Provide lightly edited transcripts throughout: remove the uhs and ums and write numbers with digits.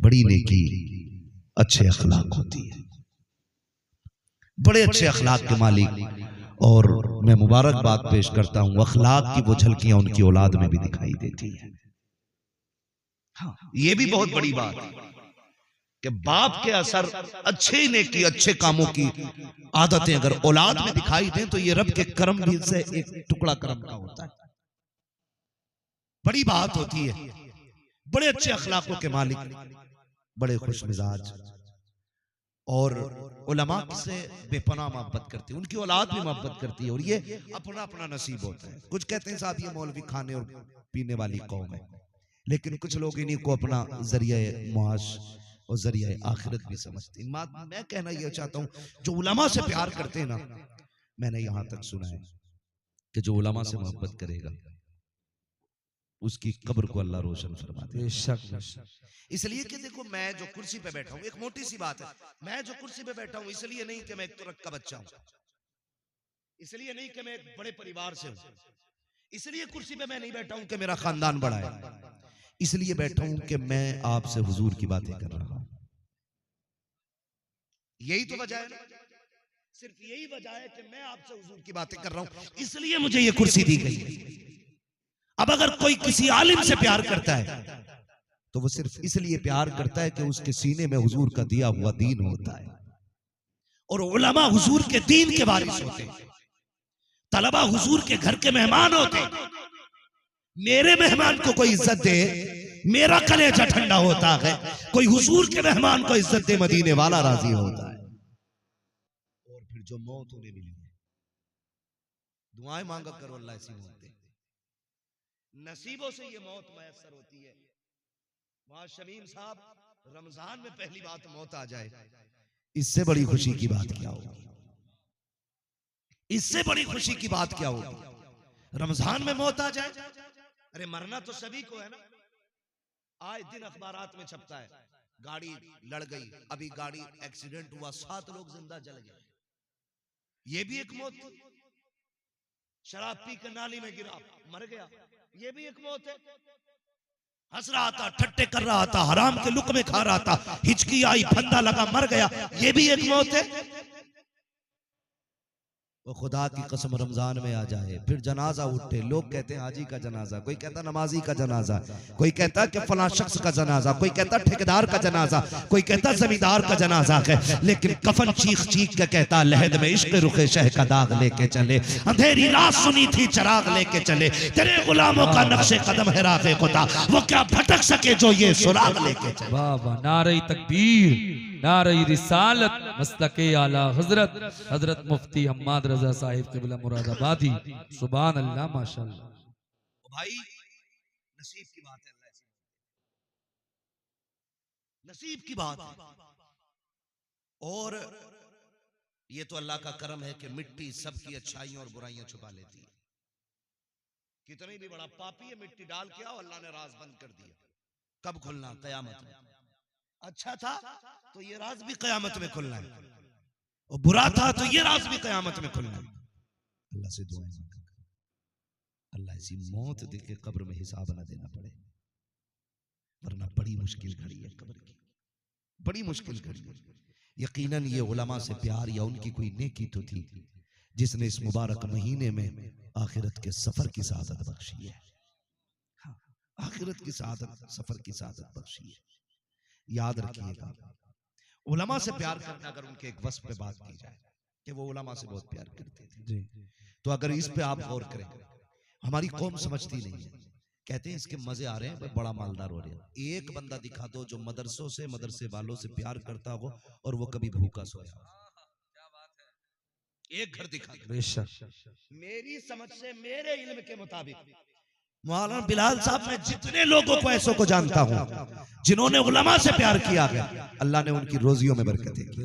बड़ी नेकी अच्छे अखलाक होती है। बड़े अच्छे अखलाक के मालिक, और मैं मुबारकबाद पेश करता हूं, अखलाक की वो झलकियां उनकी औलाद में भी दिखाई देती है। हाँ, ये भी बहुत बड़ी बात है कि बाप के असर अच्छे नेकी अच्छे कामों की आदतें अगर औलाद में दिखाई दें तो ये रब के करम भी से एक टुकड़ा करम का होता है, बड़ी बात होती है। बड़े अच्छे अखलाकों के मालिक, बड़े खुश मिजाज, और उलमा से बेपनाह मोहब्बत करती है, उनकी औलाद भी मोहब्बत करती है, और ये अपना अपना नसीब होता है। कुछ कहते हैं साहब ये मौलवी खाने और पीने वाली कौम है, लेकिन कुछ लोग इन्हीं को अपना जरिया मुआश और जरिया आखिरत भी समझते हैं। मैं कहना यह चाहता हूँ, जो उलमा से प्यार करते हैं ना, मैंने यहां तक सुना है कि जो उलमा से मोहब्बत करेगा उसकी कब्र को अल्लाह रोशन फरमा देगा। इसलिए कि देखो, मैं जो कुर्सी पे बैठा हूं, एक मोटी सी बात है, मैं जो कुर्सी पे बैठा हूं इसलिए नहीं कि मैं एक तुरक का बच्चा हूं, इसलिए नहीं कि मैं एक बड़े परिवार से हूं, इसलिए कुर्सी पे मैं नहीं बैठा हूं कि मेरा खानदान बड़ा है, इसलिए बैठा हूं कि मैं आपसे हुजूर की बातें कर रहा हूं। यही तो वजह है ना, सिर्फ यही वजह है कि मैं आपसे हुजूर की बातें कर रहा हूं, इसलिए मुझे ये कुर्सी दी गई है। अब अगर कोई किसी आलिम से प्यार करता है तो वो सिर्फ इसलिए प्यार करता है कि उसके सीने में हुजूर का दिया हुआ दीन होता है, और उलमा हुजूर के दीन के वारिस होते हैं, तलबा हुजूर के घर के मेहमान होते हैं। मेरे मेहमान को कोई इज्जत दे, मेरा कलेजा ठंडा होता है। कोई हुजूर के मेहमान को इज्जत दे, मदीने वाला राजी होता है। और फिर जो मौत उन्हें मिली है, दुआएं मांगा करो अल्लाह ऐसी मौत दे। नसीबों से ये मौत मैसर होती है। वहां शमीम साहब, रमजान में पहली बात मौत आ जाए, इससे बड़ी खुशी की बात क्या होगी? इससे बड़ी खुशी की बात क्या होगी? रमजान में मौत आ जाए। अरे मरना तो सभी को है ना, आए दिन अखबारात में छपता है, गाड़ी लड़ गई, अभी गाड़ी एक्सीडेंट हुआ, 7 लोग जिंदा जल गए, ये भी एक मौत थी। शराब पी कर नाली में गिरा, मर गया, ये भी एक मौत है। हंस रहा था, ठट्टे कर रहा था, हराम के लुक में खा रहा था, हिचकी आई, फंदा लगा, मर गया, ये भी एक मौत है। वो खुदा की कसम रमजान में आ जाए, फिर जनाजा उठे, लोग कहते हैं हाजी का जनाजा, कोई कहता नमाजी का जनाजा, कोई कहता कि फला शख्स का जनाजा, कोई कहता ठेकेदार का जनाजा, कोई कहता जमींदार का जनाजा है, लेकिन कफन चीख चीख के कहता लहद में इश्क रुखे शह का दाग लेके चले, अंधेरी रात सुनी थी चराग लेके चले, तेरे गुलामों का नक्शे कदम है राग़े खुदा, वो क्या भटक सके जो ये सुराग लेके चले। वाह वाह, नारे तकबीर, नारे रिसालत, मसलके आला हजरत हजरत मुफ्ती हम्माद रजा साहिब क़िबला मुरादाबादी, सुभान अल्लाह, माशाअल्लाह। भाई नसीब की बात है, अल्लाह नसीब की बात है। और ये तो अल्लाह का करम है कि मिट्टी सबकी अच्छाइयां और बुराइयां छुपा लेती है। कितनी भी बड़ा पापी है, मिट्टी डाल के आओ, अल्लाह ने राज बंद कर दिया। कब खुलना? कयामत में। अच्छा था तो ये राज भी कयामत में खुलना है, और बुरा था तो ये राज भी कयामत में खुलना है। अल्लाह से दुआएं मांगा, अल्लाह ऐसी मौत दे के कब्र में हिसाब ना देना पड़े, वरना बड़ी मुश्किल घड़ी है कब्र की, बड़ी मुश्किल घड़ी है। यकीनन ये उलमा से प्यार या उनकी कोई नेकी तो थी जिसने इस मुबारक महीने में आखिरत के सफर की सादत बख्शी है। हाँ, आखिरत की सादत, सफर की सादत बख्शी है। याद रखिएगा, उलमा से प्यार करना, अगर उनके एक वस्फ पे बात की जाए कि वो उलमा से बहुत प्यार करते थे, तो अगर इस पे आप गौर करें, हमारी कौम समझती नहीं है, कहते हैं इसके मजे आ रहे हैं, बड़ा मालदार हो रहे हैं। एक बंदा दिखा दो जो मदरसों से, मदरसे वालों से प्यार करता हो और वो कभी भूखा सोया, एक घर दिखा दो। बेशक मेरी समझ से, मेरे इल्म के मुताबिक मौलाना बिलाल साहब, मैं जितने लोगों को ऐसों को जानता हूं जिन्होंने उलमा से प्यार किया है, अल्लाह ने उनकी रोजियों में बरकतें की,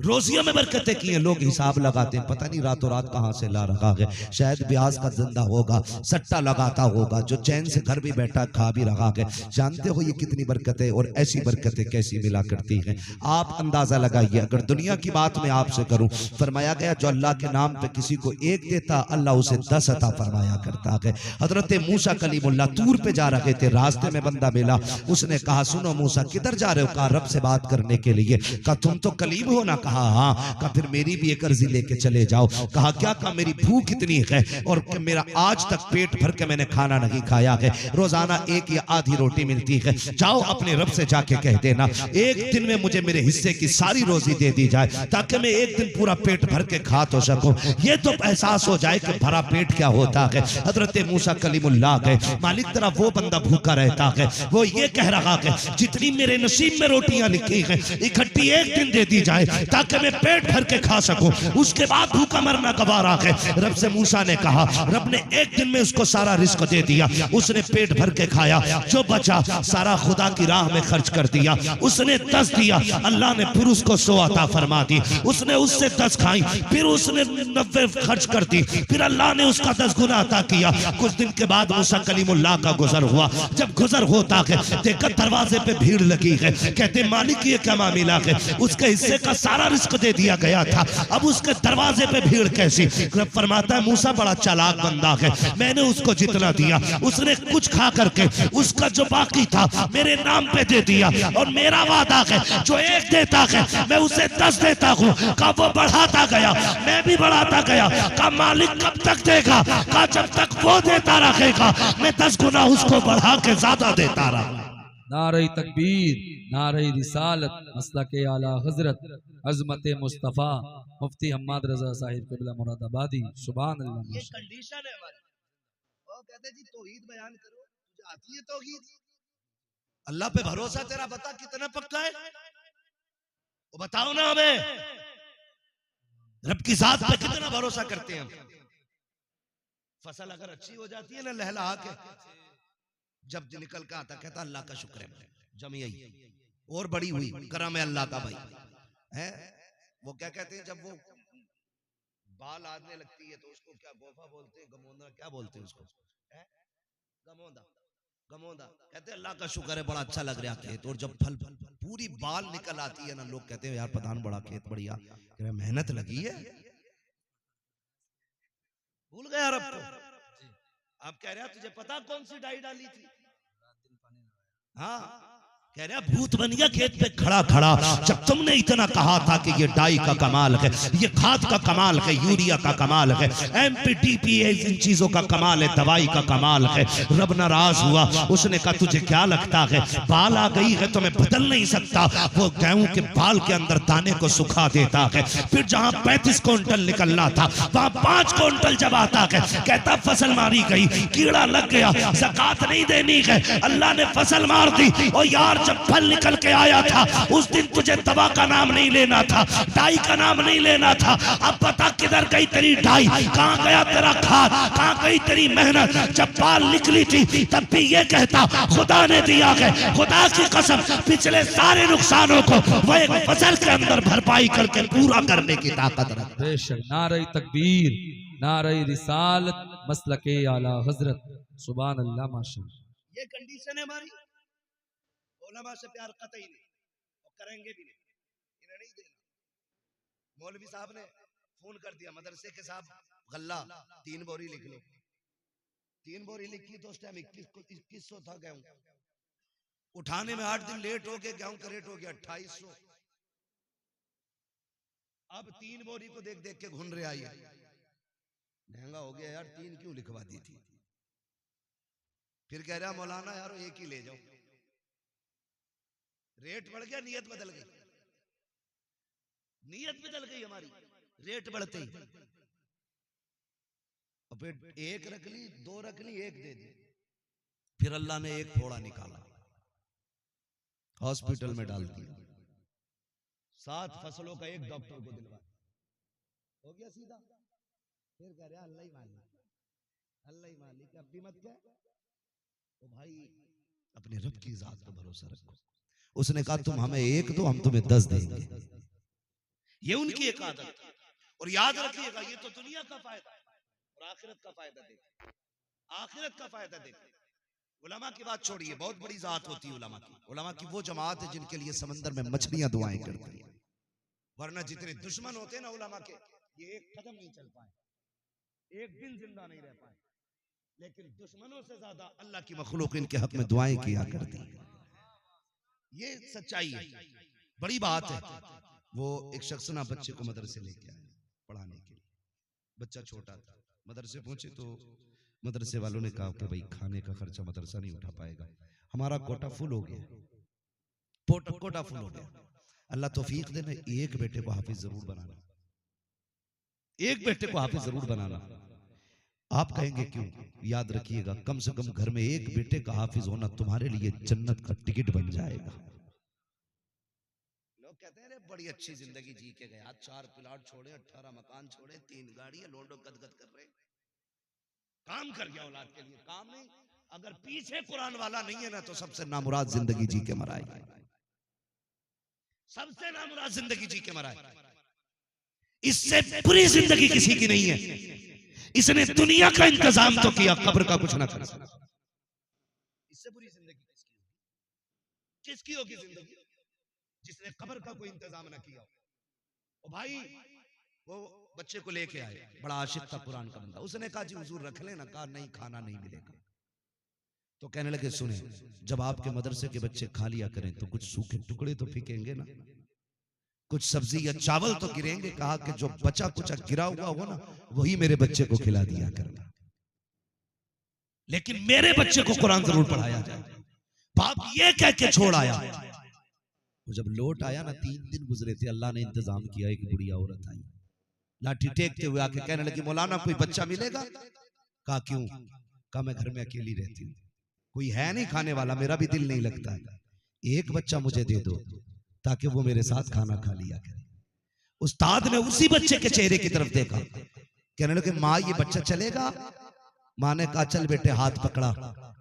रोजियों में बरकतें की हैं। लोग हिसाब लगाते हैं, पता नहीं रातों रात कहां से ला रखा है, शायद ब्याज का धंधा होगा, सट्टा लगाता होगा, जो चैन से घर भी बैठा खा भी रहा है। जानते हो ये कितनी बरकतें, और ऐसी बरकतें कैसी मिला करती हैं, आप अंदाजा लगाइए। अगर दुनिया की बात मैं आपसे करूं, फरमाया गया जो अल्लाह के नाम पे किसी को 1 देता, अल्लाह उसे 10 अता फरमाया करता है। हजरत मूसा कलीमुल्लाह तूर पे जा रहे थे, रास्ते में बंदा मिला, उसने कहा सुनो मूसा किधर जा रहे हो? कहा रब से बात करने के लिए। कहा तुम तो कलीम हो ना? कहा हाँ। कहा फिर मेरी भी एक अर्जी लेके चले जाओ। कहा क्या? कहा मेरी भूख इतनी है और मेरा आज तक पेट भर के मैंने खाना नहीं खाया है, रोजाना एक या आधी रोटी मिलती है, जाओ अपने रब से जाके कह देना एक दिन में मुझे मेरे हिस्से की सारी रोजी दे दी जाए ताकि मैं एक दिन पूरा पेट भर के खा तो सकूं, ये तो एहसास हो जाए कि भरा पेट क्या होता है। हजरत मूसा कलीमुल्लाह गए, मालिक तेरा वो बंदा भूखा रहता है, वो ये कह रहा है जितनी मेरे नसीब में रोटियां लिखी है इकट्ठी एक दिन दे दी जाए ताकि मैं पेट भर के खा सकूं, उसके बाद भूखा मरना गवारा है। रब से मूसा ने कहा, रब ने एक दिन में उसको सारा रिस्क दे दिया, उसने पेट भर के खाया, जो बचा सारा खुदा की राह में खर्च कर दिया। उसने 10 दिया, अल्लाह ने फिर उसको 100 अता फरमा दी, उसने उससे 10 खाई, फिर उसने 90 खर्च कर दी, फिर अल्लाह ने उसका 10 गुना अता किया। कुछ दिन के बाद मूसा कलीमुल्लाह का गुजर हुआ, जब गुजर होता है देखा दरवाजे पे भीड़ लगी है, कहते मालिक ये क्या मामला है, उसके हिस्से का सारा रिस्क दे दिया गया था, अब उसके दरवाजे पे भीड़ कैसी? रब फरमाता है मूसा बड़ा चालाक बंदा है, मैंने उसको जितना दिया उसने कुछ खा करके उसका जो बाकी था मेरे नाम पे दे दिया, और मेरा वादा है जो एक देता है मैं उसे 10 देता हूँ। का वो बढ़ाता गया, मैं भी बढ़ाता गया। का मालिक कब तक देगा? का जब तक वो देता रहेगा मैं 10 गुना उसको बढ़ा के ज्यादा देता रहा। नारे तकबीर, नारे रिसालत, मसलके आला हजरत अजमत मुस्तफ़ा मुफ्ती हम्माद रजा साहिब क़िबला मुरादाबादी। सुभान अल्लाह। ये कंडीशन है हमारी। वो कहते जी तौहीद बयान करो, तुझे आती है तौहीद? अल्लाह पे भरोसा तेरा बता कितना पक्का है, वो बताओ ना हमें। रब की जात पे कितना भरोसा करते हैं हम? फसल अगर अच्छी हो जाती है ना लहलहा के, जब निकल के आता कहता अल्लाह का शुक्र है, जमी और बड़ी हुई, करम है अल्लाह का भाई है। वो क्या कहते हैं जब वो बाल आने लगती है तो उसको क्या गोफा बोलते हैं, गमोदा क्या बोलते हैं उसको, गमोदा, गमोदा कहते हैं अल्लाह का शुक्र है बड़ा अच्छा लग रहा खेत। और जब फल पूरी बाल निकल आती है ना, लोग कहते हैं यार प्रधान बड़ा खेत बढ़िया, मेहनत लगी है, भूल गया रब को। आप कह रहे तुझे पता कौन सी डाई डाली थी? हाँ, कह रहा भूत बन गया खेत पे खड़ा खड़ा, जब तुमने इतना कहा था कि ये डाई का कमाल है, ये खाद का कमाल है, यूरिया का कमाल है, एमपीटीपीए इन चीजों का कमाल है, दवाई का कमाल है। रब नाराज हुआ, उसने कहा तुझे क्या लगता है बाल आ गई है तो मैं बदल नहीं सकता? वो गेहूं के बाल के अंदर दाने को सुखा देता है, फिर जहां 35 क्विंटल निकलना था वहां 5 क्विंटल जब आता है, कहता फसल मारी गई, कीड़ा लग गया, ज़कात नहीं देनी है, अल्लाह ने फसल मार दी। और यार जब फल निकल के आया था उस दिन तुझे दवा का नाम नहीं लेना था, डाई का नाम नहीं लेना था। अब पता किधर गई तेरी डाई, कहां गया तेरा खाद, कहां गई तेरी मेहनत? जब बाल निकली थी तब भी ये कहता खुदा ने दिया है, खुदा की कसम पिछले सारे नुकसानों को वो एक फसल के अंदर भरपाई करके पूरा करने की ताकत रखता है। बेशक। नारे तकबीर, नारे रिसालत, मसलके आला हजरत। सुभान अल्लाह माशाअल्लाह। ये कंडीशन है हमारी। उलमा से प्यार कतई नहीं और करेंगे भी नहीं, इन्हें नहीं देना। मौलवी साहब ने फोन कर दिया मदरसे के साहब गल्ला 3 बोरी लिख लो, 3 बोरी लिखी तो उस टाइम 2100 था गेहूं, उठाने में 8 दिन लेट हो गए, गेहूं का रेट हो गया 2800। अब 3 बोरी को देख देख के घूम रहे आइए, महंगा हो गया यार, 3 क्यों लिखवा दी थी? फिर कह रहा मौलाना यार एक ही ले जाओ, रेट बढ़ गया, नियत बदल गई, नियत बदल गई हमारी रेट बढ़ते ही। और फिर 1 रख ली, 2 रख ली, 1 दे दी। फिर अल्लाह ने एक फोड़ा निकाला, हॉस्पिटल में डाल दिया, 7 फसलों का एक डॉक्टर को दिलवा, हो गया सीधा। फिर कह रहा अल्लाह ही मालिक, अल्लाह ही मालिक, अब भी मत क्या। तो भाई अपने रब की जात पर भरोसा रखो। उसने कहा तुम हमें 1 दो, हम तुम्हें 10 देंगे। ये उनकी एक आदत। और याद रखिएगा ये तो दुनिया का फायदा और आखिरत का फायदा देगा, आखिरत का फायदा देगा। उलमा की बात छोड़िए, बहुत बड़ी जात होती है उलमा की। उलमा की वो जमात है जिनके लिए समंदर में मछलियां दुआएं करती है, वरना जितने दुश्मन होते हैं ना उलमा के, ये एक कदम नहीं चल पाए, एक दिन जिंदा नहीं रह पाए। लेकिन दुश्मनों से ज्यादा अल्लाह की मखलूक इनके हक में दुआएं किया करती है। ये सच्चाई है, बड़ी बात है। वो एक शख्स ना बच्चे को मदरसे लेके आए पढ़ाने के लिए। बच्चा छोटा था, मदरसे पहुंचे तो मदरसे वालों ने कहा कि भाई खाने का खर्चा मदरसा नहीं उठा पाएगा, हमारा कोटा फुल हो गया, कोटा फुल हो गया। अल्लाह तौफीक देना, एक बेटे को हाफिज जरूर बनाना, एक बेटे को हाफिज जरूर बनाना। आप कहेंगे क्यों? याद रखिएगा, कम से कम घर में एक बेटे का हाफिज होना तुम्हारे लिए जन्नत का टिकट बन जाएगा। लोग कहते हैं रे बड़ी अच्छी जिंदगी जी के गया, 4 प्लाट छोड़े, 18 मकान छोड़े, 3 गाड़ियां, लोडो गदगद कर रहे, काम कर गया औलाद के लिए। काम नहीं, अगर पीछे कुरान वाला नहीं है ना तो सबसे नामुराद जिंदगी जी के मराए, सबसे नामुराद जिंदगी जी के मराए। इससे बुरी जिंदगी किसी की नहीं है। इसने दुनिया का इंतजाम तो किया, कब्र का कुछ ना कर सका। इससे बुरी जिंदगी किसकी होगी जिंदगी? जिसने कब्र का कोई इंतजाम ना किया। ओ भाई, वो बच्चे को लेके आए, बड़ा आशिक था कुरान का बंदा। उसने कहा जी हुजूर रख लेना। कहा नहीं, खाना नहीं मिलेगा। तो कहने लगे सुने, जब आपके मदरसे के बच्चे खा लिया करें तो कुछ सूखे टुकड़े तो फेंकेंगे ना, कुछ सब्जी या चावल तो गिरेंगे। कहा कि जो बचा कुछ गिरा हुआ हो ना, वही मेरे बच्चे को खिला दिया करना, लेकिन मेरे बच्चे को कुरान जरूर पढ़ाया जाए। बाप ये कह के छोड़ आया। वो जब लौट आया ना, 3 दिन गुजरे थे, अल्लाह ने इंतजाम किया। एक बुढ़िया औरत आई, लाठी टेकते हुए आके कहने लगी मौलाना कोई बच्चा मिलेगा? कहा क्यों? कहा मैं घर में अकेली रहती हूँ, कोई है नहीं खाने वाला, मेरा भी दिल नहीं लगता है, एक बच्चा मुझे दे दो ताकि वो मेरे साथ खाना खा लिया करे। उस्ताद ने उसी बच्चे के चेहरे की तरफ देखा, कहने लगे माँ ये बच्चा चलेगा? माँ ने कहा चल बेटे, हाथ पकड़ा।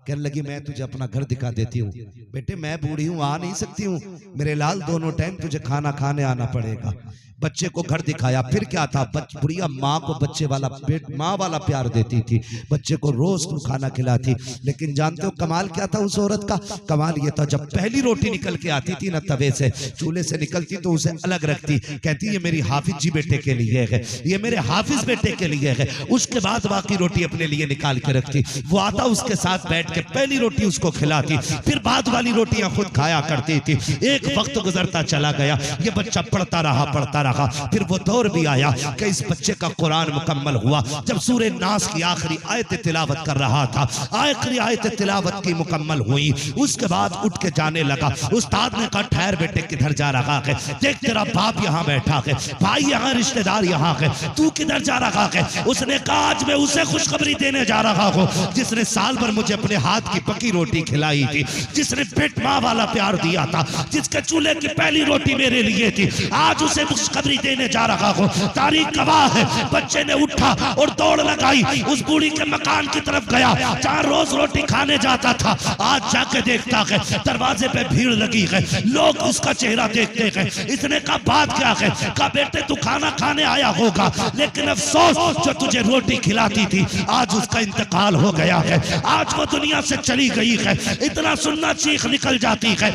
कहने लगी मैं तुझे अपना घर दिखा देती हूँ। बेटे मैं बूढ़ी हूँ, आ नहीं सकती हूँ, मेरे लाल दोनों टाइम तुझे खाना खाने आना पड़ेगा। बच्चे को घर दिखाया। फिर क्या था, बुढ़िया माँ को बच्चे वाला पेट, माँ वाला प्यार देती थी, बच्चे को रोज तू खाना खिलाती। लेकिन जानते हो कमाल क्या था उस औरत का? कमाल ये था, जब पहली रोटी निकल के आती थी ना तवे से, चूल्हे से निकलती तो उसे अलग रखती, कहती ये मेरी हाफिज जी बेटे के लिए है, ये मेरे हाफिज बेटे के लिए है। उसके बाद बाकी रोटी अपने लिए निकाल के रखती। वो आता उसके साथ बैठ के पहली रोटी उसको खिलाती, फिर बाद वाली रोटियां खुद खाया करती थी। एक वक्त गुजरता चला गया, ये बच्चा पढ़ता रहा। फिर वो दौर भी आया कि इस बच्चे का कुरान मुकम्मल हुआ। जब सूरह नास की आखिरी आयत तिलावत कर रहा था, आखिरी आयत तिलावत की मुकम्मल हुई, उसके बाद उठ के जाने लगा। उस्ताद ने कहा ठहर बेटे, किधर जा रहा है? देख तेरा बाप यहाँ बैठा है, भाई यहाँ, रिश्तेदार यहाँ है, तू किधर जा रहा है? उसने कहा आज मैं उसे खुशखबरी देने जा रहा हूँ जिसने साल भर मुझे अपने हाथ की पकी रोटी खिलाई थी, जिसने पेट माँ वाला प्यार दिया था, जिसके चूल्हे की पहली रोटी मेरे लिए थी। आज उसे खुशखबरी देने जा रहा हूँ। तारीख गवाह है, बच्चे ने उठा और दौड़ लगाई, उस बूढ़ी के मकान की तरफ गया जहाँ रोज रोटी खाने जाता था। आज जाके देखता है दरवाजे पे भीड़ लगी है, लोग उसका चेहरा देखते हैं। इसने कहा बात क्या है? कहा बेटे तू खाना खाने आया होगा, लेकिन अफसोस जो तुझे रोटी खिलाती थी आज उसका इंतकाल हो गया है, आज वो दुनिया से चली गई है। इतना सुनना चीख निकल जाती है।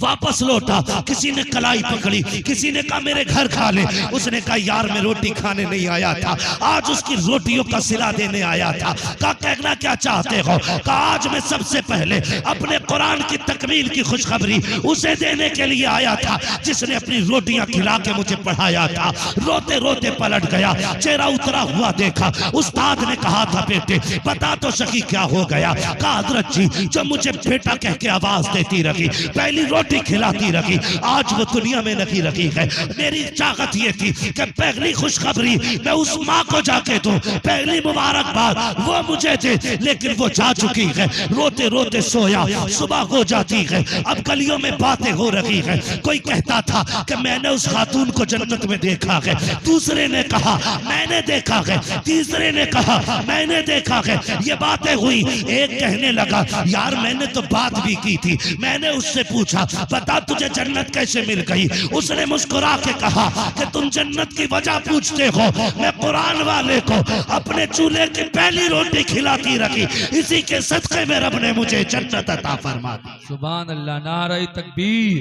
वापस लौटा, किसी ने कलाई पकड़ी, किसी ने कहा मेरे घर खा ले। उसने कहा यार मैं रोटी खाने नहीं आया था, आज उसकी रोटियों का सिला देने आया था। कहा कहना क्या चाहते हो? कहा आज मैं सबसे पहले अपने कुरान की तकमील की खुशखबरी उसे देने के लिए आया था जिसने अपनी रोटियां खिला के मुझे पढ़ाया था। रोते रोते पलट गया, चेहरा उतरा हुआ देखा। उस्ताद ने कहा था बेटे बता तो सकी क्या हो गया? कहा हजरत जी जो मुझे बेटा कह के आवाज देती रही, पहली रोटी खिलाती रही, आज वो दुनिया में नहीं रही है। मेरी चाहत ये थी कि पहली खुशखबरी मैं उस माँ को जाके दूं, पहली मुबारकबाद वो मुझे दे, लेकिन वो जा चुकी है। रोते रोते सोया, सुबह हो जाती है। अब गलियों में बातें हो रही है। कोई कहता था कि मैंने उस खातून को जन्नत में देखा है, दूसरे ने कहा मैंने देखा है, तीसरे ने कहा मैंने देखा है। ये बातें हुई, एक कहने लगा यार मैंने तो बात भी की थी। मैंने उससे पूछा बता तुझे जन्नत कैसे मिल गई? उसने मुस्कुरा के कहा कि तुम जन्नत की वजह पूछते हो, मैं कुरान वाले को अपने चूल्हे की पहली रोटी खिलाती रखी, इसी के सदके में रब ने मुझे जन्नत अता फरमा दी। सुभान अल्लाह। नारे तकबीर,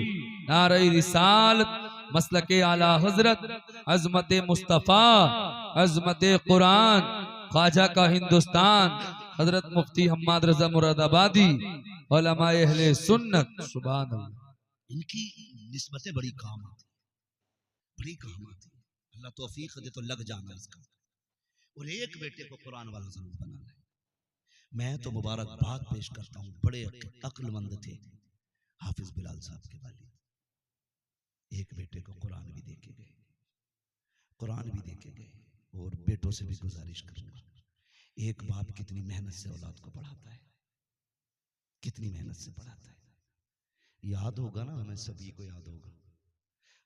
नारे रिसालत, मसलके आला हजरत, अजमत मुस्तफ़ा, अजमत कुरान, ख्वाजा का हिंदुस्तान, हजरत मुफ्ती हम्माद रजा मुरादाबादी उलमाए अहले सुन्नत सुभान अल्लाह। इनकी निस्बतें बड़ी काम आती, बड़ी काम आती। अल्लाह तौफीक दे तो लग जाना इसका। और एक बेटे को कुरान वाला जरूर बनाना है। मैं तो मुबारकबाद पेश करता हूँ, बड़े अक्लमंद थे हाफिज बिलाल साहब के वालिद। एक बेटे को कुरान भी देके गए, कुरान भी देके गए। और बेटों से भी गुजारिश करूंगा, एक बाप कितनी मेहनत से औलाद को पढ़ाता है, कितनी मेहनत से पढ़ाता है। याद होगा ना, हमें सभी को याद होगा,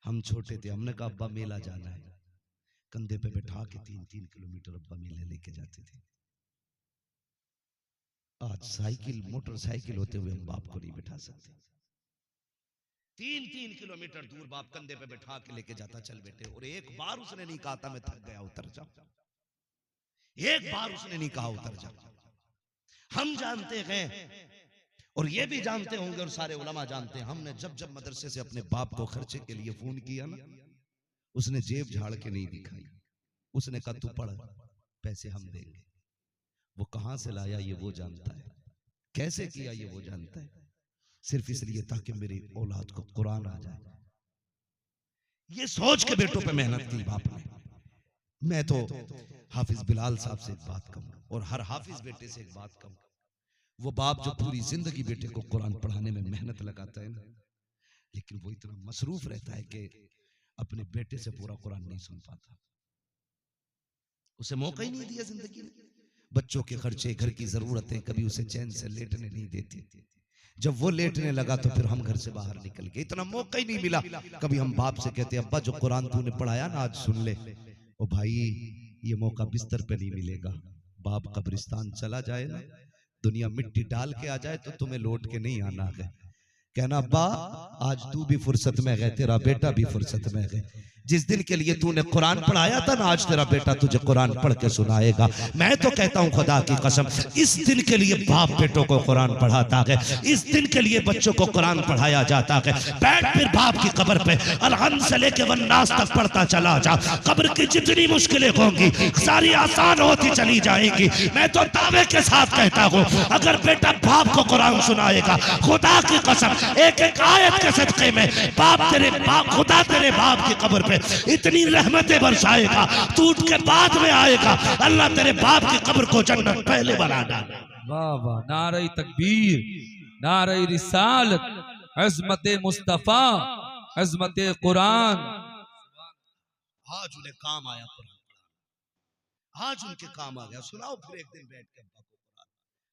हम छोटे थे, हमने कहा अब्बा मेला जाना है, कंधे पे बैठा के 3-3 किलोमीटर अब्बा मेले लेके जाते थे। आज साइकिल मोटरसाइकिल होते हुए हम बाप को नहीं बैठा सकते। 3-3 किलोमीटर दूर बाप कंधे पे बैठा के लेके जाता, चल बेटे। और एक बार उसने नहीं कहा था मैं थक गया उतर जा, एक बार उसने नहीं कहा उतर जा। हम जानते हैं और ये भी जानते होंगे और सारे उलमा जानते हैं, हमने जब जब मदरसे से अपने बाप को खर्चे के लिए फोन किया ना, उसने जेब झाड़ के नहीं दिखाई, उसने कहा तू पढ़, पैसे हम देंगे। वो कहां से लाया ये वो जानता है, कैसे किया ये वो जानता है, सिर्फ इसलिए ताकि मेरी औलाद को कुरान आ जाए। ये सोच के बेटों पे मेहनत की बाप ने। मैं तो हाफिज बिलाल साहब से एक बात कहूँ और हर हाफिज बेटे से एक बात कहूँ, वो बाप जो पूरी जिंदगी बेटे को कुरान पढ़ाने में मेहनत लगाता है ना, लेकिन वो इतना मसरूफ रहता है कि अपने बेटे से पूरा कुरान नहीं सुन पाता। उसे मौका ही नहीं दिया जिंदगी में। बच्चों के खर्चे, घर की जरूरतें कभी उसे चैन से लेटने नहीं देती। जब वो लेटने लगा तो फिर हम घर से बाहर निकल गए, इतना मौका ही नहीं मिला। कभी हम बाप से कहते अब्बा जो कुरान तूने पढ़ाया ना आज सुन ले। ओ भाई ये मौका बिस्तर पे नहीं मिलेगा। बाप कब्रिस्तान चला जाए ना, दुनिया मिट्टी डाल के आ जाए तो तुम्हें लौट के नहीं आना है। कहना अब्बा आज तू भी फुर्सत में गए, तेरा बेटा भी फुर्सत में गए। जिस दिन के लिए तूने कुरान पढ़ाया था ना, आज तेरा बेटा तुझे कुरान पढ़ के सुनाएगा। मैं तो कहता हूँ खुदा की कसम, इस दिन के लिए बाप बेटों को कुरान पढ़ाता है, इस दिन के लिए बच्चों को कुरान पढ़ाया जाता है। बैठ फिर बाप की कब्र पे अलहम से लेके वन्नास तक पढ़ता चला जा। कब्र की जितनी मुश्किलें होंगी सारी आसान होती चली जाएगी। मैं तो दावे के साथ कहता हूँ, अगर बेटा बाप को कुरान सुनाएगा, खुदा की कसम एक एक आयत के सदके में खुदा तेरे बाप की कब्र इतनी रहमतें बरसाएगा, टूट के बाद में आएगा। अल्लाह तेरे बाप की कब्र को जन्नत पहले बना डाले। वाह वाह, नारे तकबीर, नारे रिसालत, अज़मत मुस्तफा, अज़मत कुरान। आज उन्हें काम आया कुरान, आज उनके काम आ गया। सुनाओ फिर एक दिन बैठ के अब्बा को।